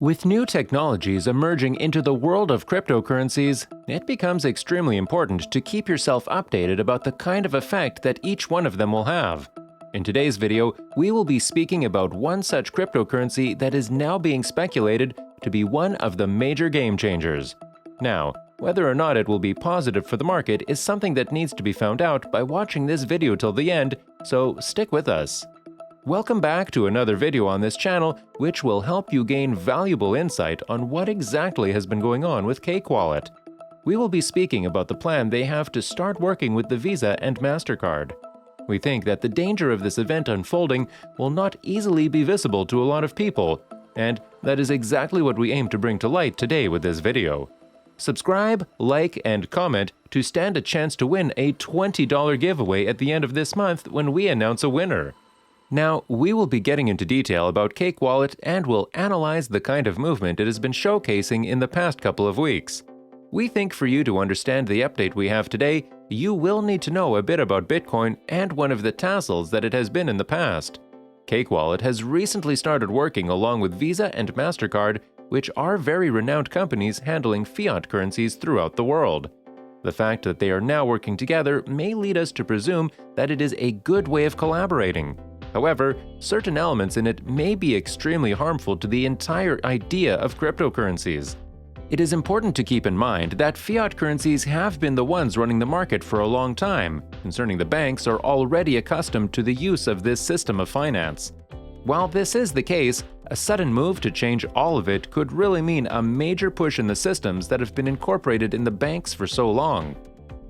With new technologies emerging into the world of cryptocurrencies, it becomes extremely important to keep yourself updated about the kind of effect that each one of them will have. In today's video, we will be speaking about one such cryptocurrency that is now being speculated to be one of the major game changers. Now, whether or not it will be positive for the market is something that needs to be found out by watching this video till the end, so stick with us. Welcome back to another video on this channel, which will help you gain valuable insight on what exactly has been going on with Cake Wallet. We will be speaking about the plan they have to start working with the Visa and MasterCard. We think that the danger of this event unfolding will not easily be visible to a lot of people, and that is exactly what we aim to bring to light today with this video. Subscribe, like, and comment to stand a chance to win a $20 giveaway at the end of this month when we announce a winner. Now, we will be getting into detail about Cake Wallet and will analyze the kind of movement it has been showcasing in the past couple of weeks. We think for you to understand the update we have today, you will need to know a bit about Bitcoin and one of the tassels that it has been in the past. Cake Wallet has recently started working along with Visa and MasterCard, which are very renowned companies handling fiat currencies throughout the world. The fact that they are now working together may lead us to presume that it is a good way of collaborating. However, certain elements in it may be extremely harmful to the entire idea of cryptocurrencies. It is important to keep in mind that fiat currencies have been the ones running the market for a long time, concerning the banks are already accustomed to the use of this system of finance. While this is the case, a sudden move to change all of it could really mean a major push in the systems that have been incorporated in the banks for so long.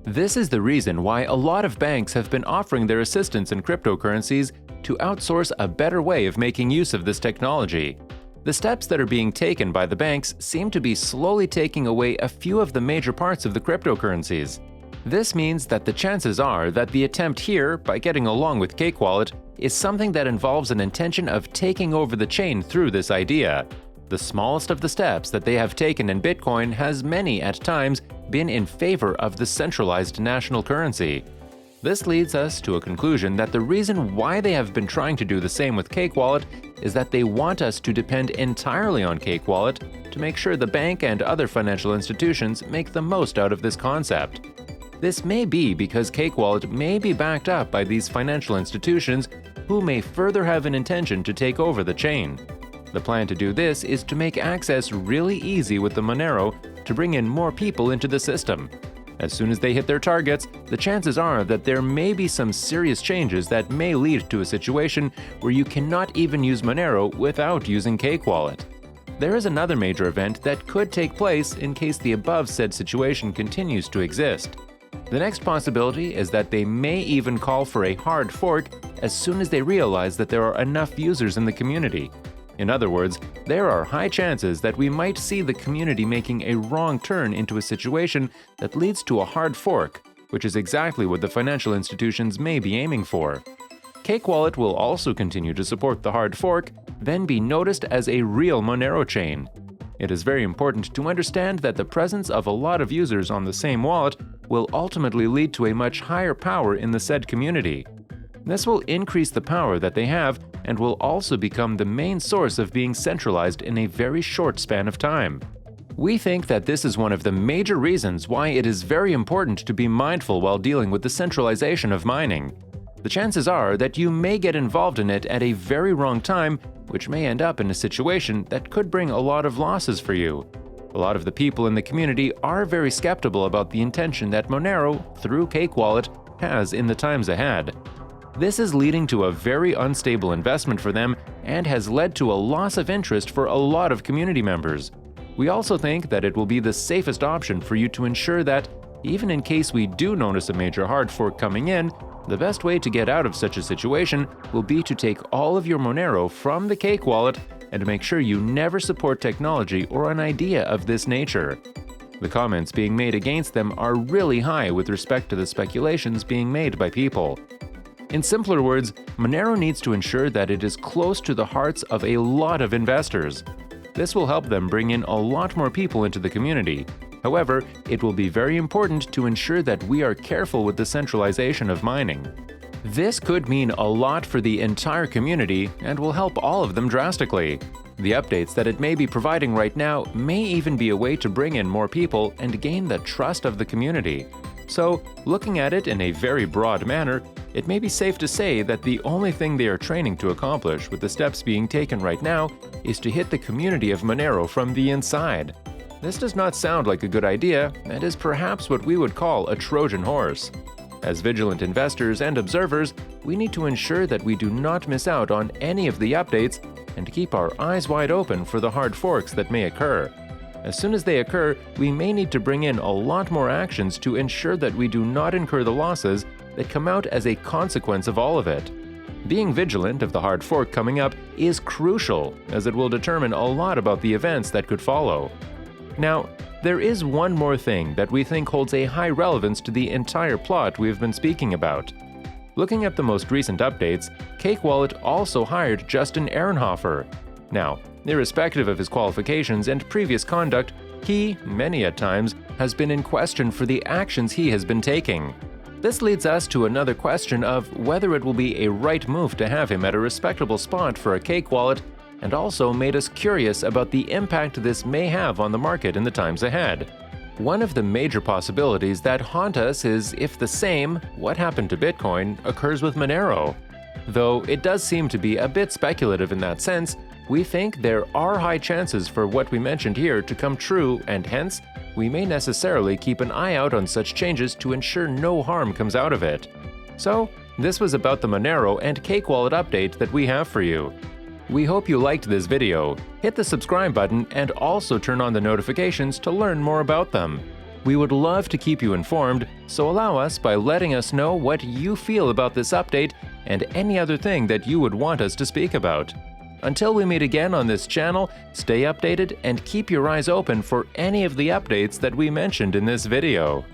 This is the reason why a lot of banks have been offering their assistance in cryptocurrencies to outsource a better way of making use of this technology. The steps that are being taken by the banks seem to be slowly taking away a few of the major parts of the cryptocurrencies. This means that the chances are that the attempt here, by getting along with Cake Wallet, is something that involves an intention of taking over the chain through this idea. The smallest of the steps that they have taken in Bitcoin has many, at times, been in favor of the centralized national currency. This leads us to a conclusion that the reason why they have been trying to do the same with Cake Wallet is that they want us to depend entirely on Cake Wallet to make sure the bank and other financial institutions make the most out of this concept. This may be because Cake Wallet may be backed up by these financial institutions who may further have an intention to take over the chain. The plan to do this is to make access really easy with the Monero to bring in more people into the system. As soon as they hit their targets, the chances are that there may be some serious changes that may lead to a situation where you cannot even use Monero without using Cake Wallet. There is another major event that could take place in case the above said situation continues to exist. The next possibility is that they may even call for a hard fork as soon as they realize that there are enough users in the community. In other words, there are high chances that we might see the community making a wrong turn into a situation that leads to a hard fork, which is exactly what the financial institutions may be aiming for. Cake Wallet will also continue to support the hard fork, then be noticed as a real Monero chain. It is very important to understand that the presence of a lot of users on the same wallet will ultimately lead to a much higher power in the said community. This will increase the power that they have and will also become the main source of being centralized in a very short span of time. We think that this is one of the major reasons why it is very important to be mindful while dealing with the centralization of mining. The chances are that you may get involved in it at a very wrong time, which may end up in a situation that could bring a lot of losses for you. A lot of the people in the community are very skeptical about the intention that Monero, through Cake Wallet, has in the times ahead. This is leading to a very unstable investment for them and has led to a loss of interest for a lot of community members. We also think that it will be the safest option for you to ensure that, even in case we do notice a major hard fork coming in, the best way to get out of such a situation will be to take all of your Monero from the Cake Wallet and make sure you never support technology or an idea of this nature. The comments being made against them are really high with respect to the speculations being made by people. In simpler words, Monero needs to ensure that it is close to the hearts of a lot of investors. This will help them bring in a lot more people into the community. However, it will be very important to ensure that we are careful with the centralization of mining. This could mean a lot for the entire community and will help all of them drastically. The updates that it may be providing right now may even be a way to bring in more people and gain the trust of the community. So, looking at it in a very broad manner, it may be safe to say that the only thing they are training to accomplish with the steps being taken right now is to hit the community of Monero from the inside. This does not sound like a good idea and is perhaps what we would call a Trojan horse. As vigilant investors and observers, we need to ensure that we do not miss out on any of the updates and keep our eyes wide open for the hard forks that may occur. As soon as they occur, we may need to bring in a lot more actions to ensure that we do not incur the losses that come out as a consequence of all of it. Being vigilant of the hard fork coming up is crucial, as it will determine a lot about the events that could follow. Now, there is one more thing that we think holds a high relevance to the entire plot we've been speaking about. Looking at the most recent updates, Cake Wallet also hired Justin Ehrenhofer. Now, irrespective of his qualifications and previous conduct, he, many a times, has been in question for the actions he has been taking. This leads us to another question of whether it will be a right move to have him at a respectable spot for a Cake Wallet, and also made us curious about the impact this may have on the market in the times ahead. One of the major possibilities that haunt us is if the same, what happened to Bitcoin, occurs with Monero. Though it does seem to be a bit speculative in that sense, we think there are high chances for what we mentioned here to come true, and hence, we may necessarily keep an eye out on such changes to ensure no harm comes out of it. So, this was about the Monero and Cake Wallet update that we have for you. We hope you liked this video. Hit the subscribe button and also turn on the notifications to learn more about them. We would love to keep you informed, so allow us by letting us know what you feel about this update and any other thing that you would want us to speak about. Until we meet again on this channel, stay updated and keep your eyes open for any of the updates that we mentioned in this video.